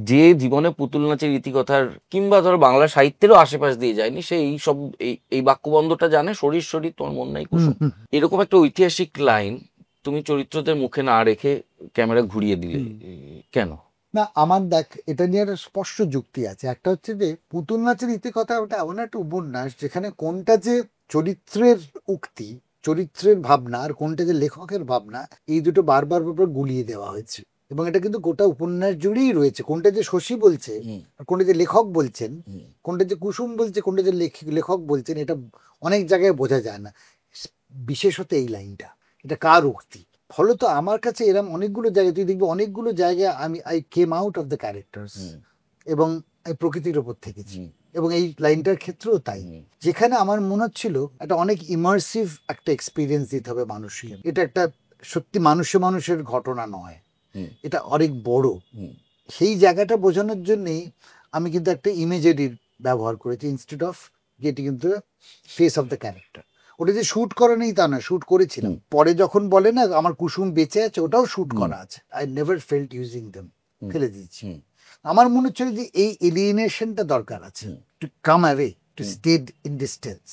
যে জীবনে পুতুল নাচের ইতিকথার কিংবা ধরো বাংলা সাহিত্যেরও আশেপাশ দিয়ে যায়নি, সে এই সব এই বাক্যবন্ধটা জানে, শরীর শরীর তোমার মন নাই কুসুম। এরকম একটা ঐতিহাসিক লাইন তুমি চরিত্রদের মুখে না রেখে ক্যামেরা ঘুরিয়ে দিলে কেন? না, আমার দেখ, এটা নিয়ে একটা স্পষ্ট যুক্তি আছে। একটা হচ্ছে যে পুতুল নাচের ইতিকথা ওটা এমন একটা উপন্যাস যেখানে কোনটা যে চরিত্রের উক্তি, চরিত্রের ভাবনা, আর কোনটা যে লেখকের ভাবনা, এই দুটো বারবার বারবার গুলিয়ে দেওয়া হয়েছে। এবং এটা কিন্তু গোটা উপন্যাস জুড়েই রয়েছে। কোনটা যে শশী বলছে, আর কোনটা যে লেখক বলছেন, কোনটা যে কুসুম বলছে, কোনটা যে লেখক বলছেন, এটা অনেক জায়গায় বোঝা যায় না। বিশেষত এই লাইনটা, এটা কার উক্তি। ফলত আমার কাছে এরকম অনেকগুলো জায়গায় তুই দেখবি, অনেকগুলো জায়গায় I came out of the characters এবং প্রকৃতির ওপর থেকেছি। এবং এই লাইনটার ক্ষেত্রেও তাই, যেখানে আমার মনে হচ্ছিল একটা অনেক ইমার্সিভ একটা এক্সপিরিয়েন্স দিতে হবে মানুষকে। এটা একটা সত্যি মানুষের ঘটনা নয়, এটা অনেক বড়। সেই জায়গাটা বোঝানোর জন্যই আমি কিন্তু একটা ইমেজারির ব্যবহার করেছি instead of getting into the face of the character. ওটা যে শুট করা নেই তা না, শুট করেছিলাম। পরে যখন বলে না আমার কুসুম বেঁচে আছে, ওটাও শুট করা আছে। I never felt using them, ফেলে দিয়েছি। আমার মনে হচ্ছিল যে এই এলিয়েনেশনটা দরকার আছে, to come away, to stay in distance.